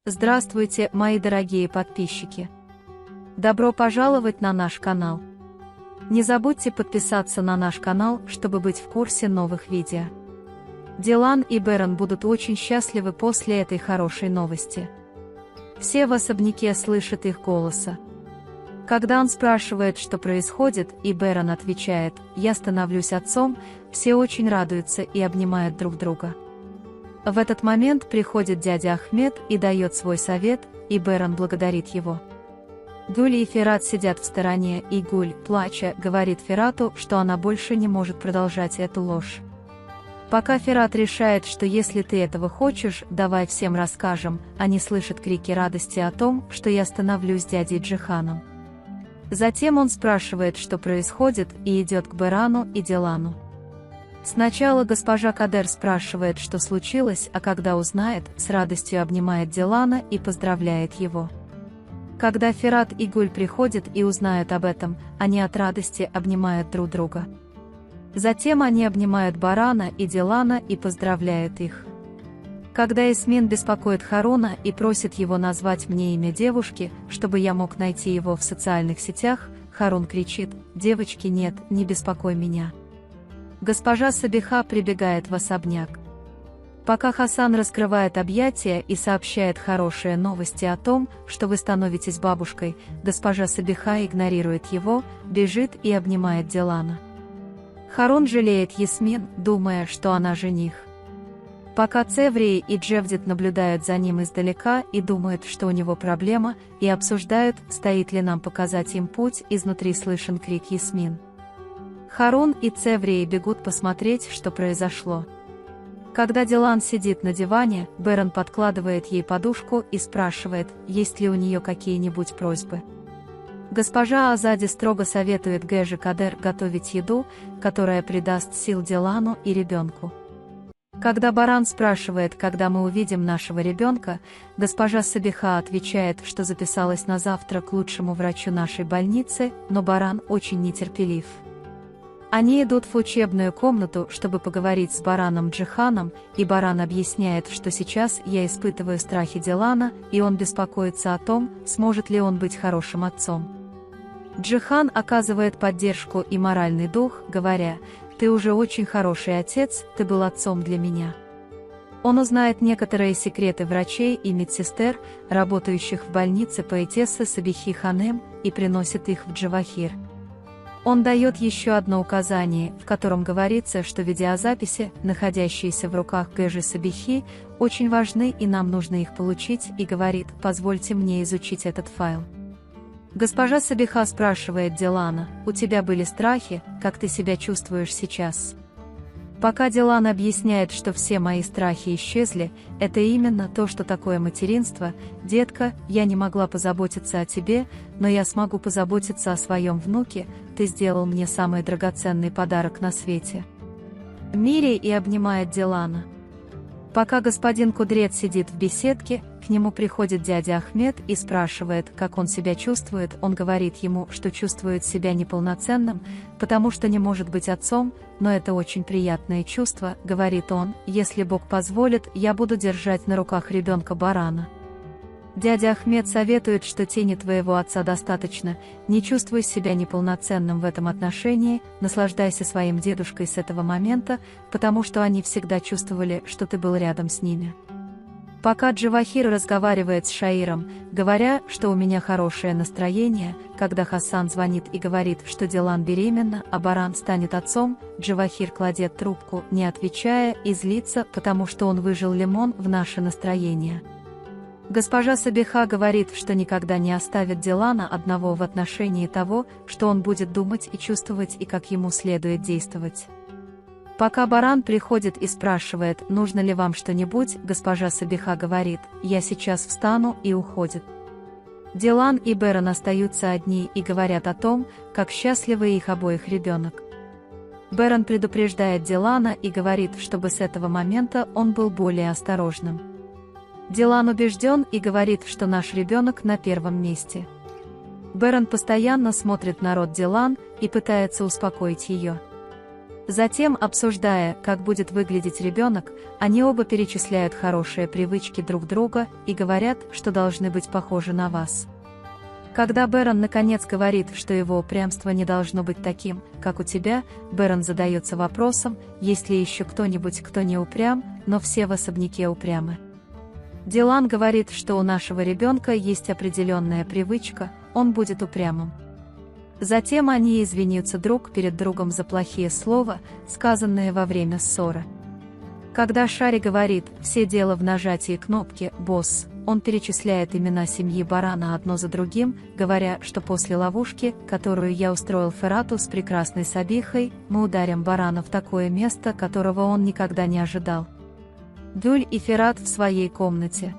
Здравствуйте, мои дорогие подписчики! Добро пожаловать на наш канал! Не забудьте подписаться на наш канал, чтобы быть в курсе новых видео. Дилан и Бэрон будут очень счастливы после этой хорошей новости. Все в особняке слышат их голоса. Когда он спрашивает, что происходит, и Бэрон отвечает: «Я становлюсь отцом», все очень радуются и обнимают друг друга. В этот момент приходит дядя Ахмед и дает свой совет, и Бэрон благодарит его. Гуль и Ферат сидят в стороне, и Гуль, плача, говорит Ферату, что она больше не может продолжать эту ложь. Пока Ферат решает, что если ты этого хочешь, давай всем расскажем, они слышат крики радости о том, что я становлюсь дядей Джиханом. Затем он спрашивает, что происходит, и идет к Бэрону и Дилану. Сначала госпожа Кадер спрашивает, что случилось, а когда узнает, с радостью обнимает Дилана и поздравляет его. Когда Ферат и Гуль приходят и узнают об этом, они от радости обнимают друг друга. Затем они обнимают Бэрона и Дилана и поздравляют их. Когда Ясмин беспокоит Харуна и просит его назвать мне имя девушки, чтобы я мог найти его в социальных сетях, Харун кричит: «Девочки, нет, не беспокой меня». Госпожа Сабиха прибегает в особняк. Пока Хасан раскрывает объятия и сообщает хорошие новости о том, что вы становитесь бабушкой, госпожа Сабиха игнорирует его, бежит и обнимает Дилана. Харун жалеет Ясмин, думая, что она жених. Пока Цеври и Джевдет наблюдают за ним издалека и думают, что у него проблема, и обсуждают, стоит ли нам показать им путь, изнутри слышен крик Ясмин. Харун и Цеври бегут посмотреть, что произошло. Когда Дилан сидит на диване, Бэрон подкладывает ей подушку и спрашивает, есть ли у нее какие-нибудь просьбы. Госпожа Азади строго советует Гэжи Кадер готовить еду, которая придаст сил Дилану и ребенку. Когда Баран спрашивает, когда мы увидим нашего ребенка, госпожа Сабиха отвечает, что записалась на завтра к лучшему врачу нашей больницы, но Баран очень нетерпелив. Они идут в учебную комнату, чтобы поговорить с Бараном Джиханом, и Баран объясняет, что сейчас я испытываю страхи Дилана, и он беспокоится о том, сможет ли он быть хорошим отцом. Джихан оказывает поддержку и моральный дух, говоря: «Ты уже очень хороший отец, ты был отцом для меня». Он узнает некоторые секреты врачей и медсестер, работающих в больнице поэтессы Сабихи Ханем, и приносит их в Джавахир. Он дает еще одно указание, в котором говорится, что видеозаписи, находящиеся в руках Гэжи Сабихи, очень важны и нам нужно их получить, и говорит: «Позвольте мне изучить этот файл». Госпожа Сабиха спрашивает Дилана: «У тебя были страхи, как ты себя чувствуешь сейчас?» Пока Дилан объясняет, что все мои страхи исчезли, это именно то, что такое материнство. «Детка, я не могла позаботиться о тебе, но я смогу позаботиться о своем внуке, ты сделал мне самый драгоценный подарок на свете». Мири и обнимает Дилана. Пока господин Кудрет сидит в беседке, к нему приходит дядя Ахмед и спрашивает, как он себя чувствует. Он говорит ему, что чувствует себя неполноценным, потому что не может быть отцом, но это очень приятное чувство, говорит он, если Бог позволит, я буду держать на руках ребенка Барана. Дядя Ахмед советует, что тени твоего отца достаточно, не чувствуй себя неполноценным в этом отношении, наслаждайся своим дедушкой с этого момента, потому что они всегда чувствовали, что ты был рядом с ними. Пока Джавахир разговаривает с Шаиром, говоря, что у меня хорошее настроение, когда Хасан звонит и говорит, что Дилан беременна, а Баран станет отцом, Джавахир кладет трубку, не отвечая, и злится, потому что он выжил лимон в наше настроение. Госпожа Сабиха говорит, что никогда не оставит Дилана одного в отношении того, что он будет думать и чувствовать и как ему следует действовать. Пока Баран приходит и спрашивает, нужно ли вам что-нибудь, госпожа Сабиха говорит: «Я сейчас встану», и уходит. Дилан и Бэрон остаются одни и говорят о том, как счастливы их обоих ребенок. Бэрон предупреждает Дилана и говорит, чтобы с этого момента он был более осторожным. Дилан убежден и говорит, что наш ребенок на первом месте. Бэрон постоянно смотрит на рот Дилан и пытается успокоить ее. Затем, обсуждая, как будет выглядеть ребенок, они оба перечисляют хорошие привычки друг друга и говорят, что должны быть похожи на вас. Когда Бэрон наконец говорит, что его упрямство не должно быть таким, как у тебя, Бэрон задается вопросом, есть ли еще кто-нибудь, кто не упрям, но все в особняке упрямы. Дилан говорит, что у нашего ребенка есть определенная привычка, он будет упрямым. Затем они извиняются друг перед другом за плохие слова, сказанные во время ссоры. Когда Шари говорит «все дело в нажатии кнопки, босс», он перечисляет имена семьи Барана одно за другим, говоря, что после ловушки, которую я устроил Ферату с прекрасной Сабихой, мы ударим Барана в такое место, которого он никогда не ожидал. Гуль и Ферат в своей комнате.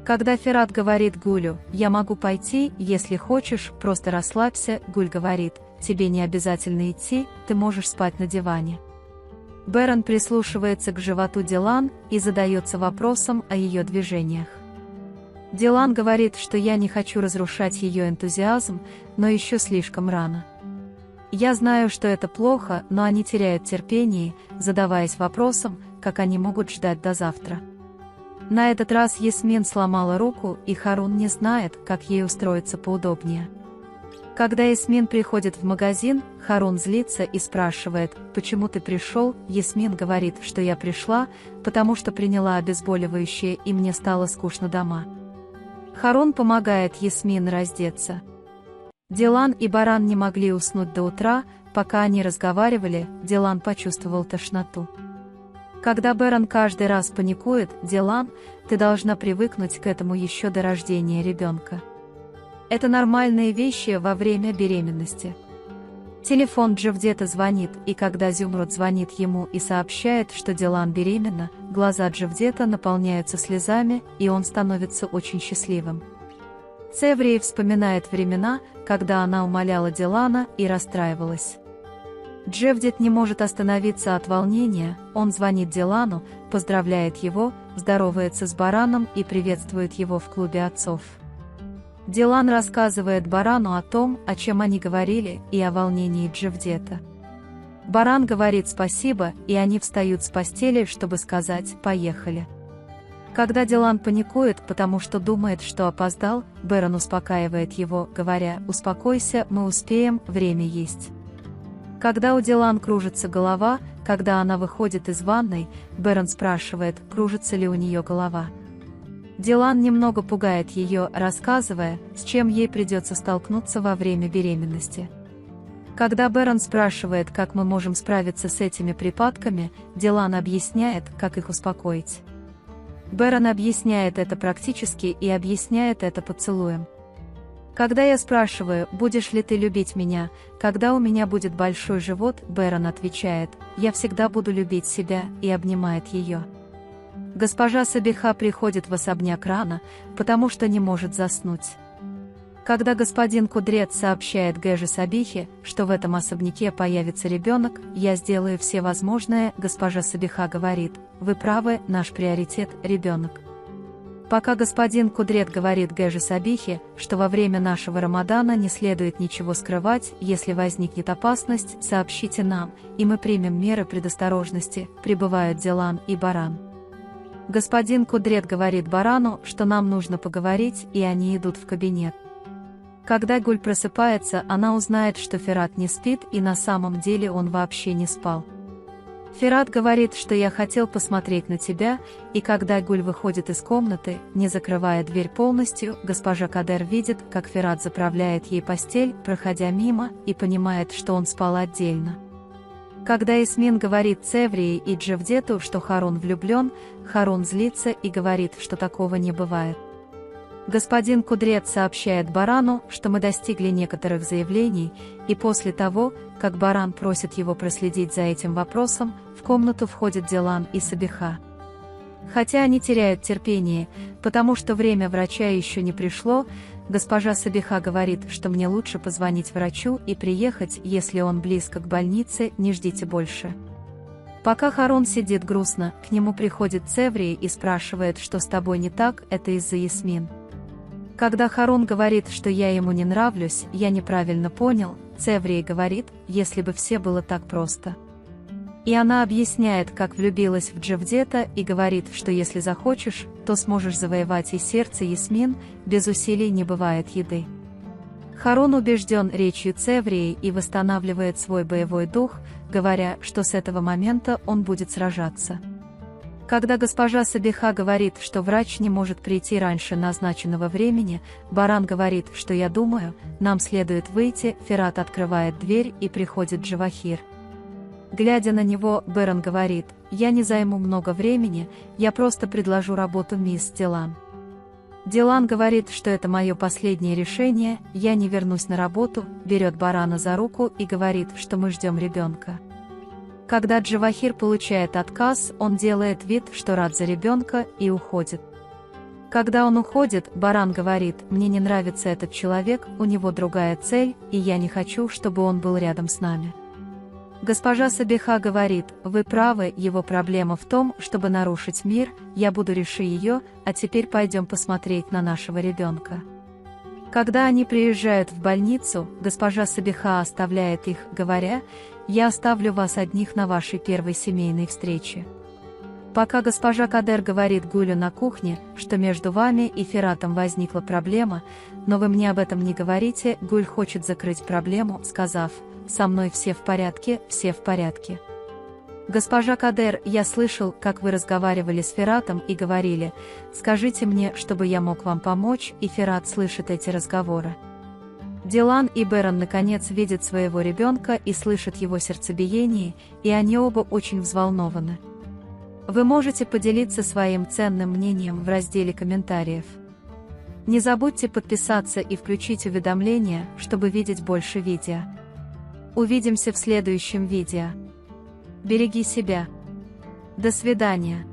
Когда Ферат говорит Гулю «я могу пойти, если хочешь, просто расслабься», Гуль говорит «тебе не обязательно идти, ты можешь спать на диване». Бэрон прислушивается к животу Дилан и задается вопросом о ее движениях. Дилан говорит, что я не хочу разрушать ее энтузиазм, но еще слишком рано. Я знаю, что это плохо, но они теряют терпение, задаваясь вопросом, как они могут ждать до завтра. На этот раз Ясмин сломала руку, и Харун не знает, как ей устроиться поудобнее. Когда Ясмин приходит в магазин, Харун злится и спрашивает, «Почему ты пришел?» Ясмин говорит, что я пришла, потому что приняла обезболивающее и мне стало скучно дома. Харун помогает Ясмин раздеться. Дилан и Баран не могли уснуть до утра, пока они разговаривали, Дилан почувствовал тошноту. Когда Бэрон каждый раз паникует, Дилан, ты должна привыкнуть к этому еще до рождения ребенка. Это нормальные вещи во время беременности. Телефон Джавдета звонит, и когда Зюмруд звонит ему и сообщает, что Дилан беременна, глаза Джавдета наполняются слезами, и он становится очень счастливым. Цеврия вспоминает времена, когда она умоляла Дилана и расстраивалась. Джавдет не может остановиться от волнения, он звонит Дилану, поздравляет его, здоровается с Бараном и приветствует его в клубе отцов. Дилан рассказывает Барану о том, о чем они говорили, и о волнении Джавдета. Баран говорит спасибо, и они встают с постели, чтобы сказать «поехали». Когда Дилан паникует, потому что думает, что опоздал, Бэрон успокаивает его, говоря «успокойся, мы успеем, время есть». Когда у Дилан кружится голова, когда она выходит из ванной, Бэрон спрашивает, кружится ли у нее голова. Дилан немного пугает ее, рассказывая, с чем ей придется столкнуться во время беременности. Когда Бэрон спрашивает, как мы можем справиться с этими припадками, Дилан объясняет, как их успокоить. Бэрон объясняет это практически и объясняет это поцелуем. Когда я спрашиваю, будешь ли ты любить меня, когда у меня будет большой живот, Бэрон отвечает, я всегда буду любить себя, и обнимает ее. Госпожа Сабиха приходит в особняк рано, потому что не может заснуть. Когда господин Кудрет сообщает Гэже Сабихе, что в этом особняке появится ребенок, я сделаю все возможное, госпожа Сабиха говорит, вы правы, наш приоритет – ребенок. Пока господин Кудрет говорит Гэже Сабихе, что во время нашего Рамадана не следует ничего скрывать, если возникнет опасность, сообщите нам, и мы примем меры предосторожности, прибывают Дилан и Баран. Господин Кудрет говорит Барану, что нам нужно поговорить, и они идут в кабинет. Когда Гуль просыпается, она узнает, что Ферат не спит, и на самом деле он вообще не спал. Ферат говорит, что я хотел посмотреть на тебя, и когда Гуль выходит из комнаты, не закрывая дверь полностью, госпожа Кадер видит, как Ферат заправляет ей постель, проходя мимо, и понимает, что он спал отдельно. Когда Ясмин говорит Цеврии и Джавдету, что Харун влюблен, Харун злится и говорит, что такого не бывает. Господин Кудрет сообщает Барану, что мы достигли некоторых заявлений, и после того, как Баран просит его проследить за этим вопросом, в комнату входят Дилан и Сабиха. Хотя они теряют терпение, потому что время врача еще не пришло, госпожа Сабиха говорит, что мне лучше позвонить врачу и приехать, если он близко к больнице, не ждите больше. Пока Харун сидит грустно, к нему приходит Цеврия и спрашивает, что с тобой не так, это из-за Ясмин. Когда Харун говорит, что я ему не нравлюсь, я неправильно понял, Цеврия говорит, если бы все было так просто. И она объясняет, как влюбилась в Джевдета, и говорит, что если захочешь, то сможешь завоевать и сердце Ясмин, без усилий не бывает еды. Харун убежден речью Цеврии и восстанавливает свой боевой дух, говоря, что с этого момента он будет сражаться. Когда госпожа Сабиха говорит, что врач не может прийти раньше назначенного времени, Баран говорит, что я думаю, нам следует выйти, Ферат открывает дверь и приходит Джавахир. Глядя на него, Берон говорит, я не займу много времени, я просто предложу работу мисс Дилан. Дилан говорит, что это мое последнее решение, я не вернусь на работу, берет Барана за руку и говорит, что мы ждем ребенка. Когда Джавахир получает отказ, он делает вид, что рад за ребенка, и уходит. Когда он уходит, Баран говорит, мне не нравится этот человек, у него другая цель, и я не хочу, чтобы он был рядом с нами. Госпожа Сабиха говорит, вы правы, его проблема в том, чтобы нарушить мир, я буду решить ее, а теперь пойдем посмотреть на нашего ребенка. Когда они приезжают в больницу, госпожа Сабиха оставляет их, говоря, я оставлю вас одних на вашей первой семейной встрече. Пока госпожа Кадер говорит Гулю на кухне, что между вами и Фератом возникла проблема, но вы мне об этом не говорите, Гуль хочет закрыть проблему, сказав, со мной все в порядке, все в порядке. Госпожа Кадер, я слышал, как вы разговаривали с Фератом и говорили, скажите мне, чтобы я мог вам помочь, и Ферат слышит эти разговоры. Дилан и Берон наконец видят своего ребенка и слышат его сердцебиение, и они оба очень взволнованы. Вы можете поделиться своим ценным мнением в разделе комментариев. Не забудьте подписаться и включить уведомления, чтобы видеть больше видео. Увидимся в следующем видео. Береги себя. До свидания.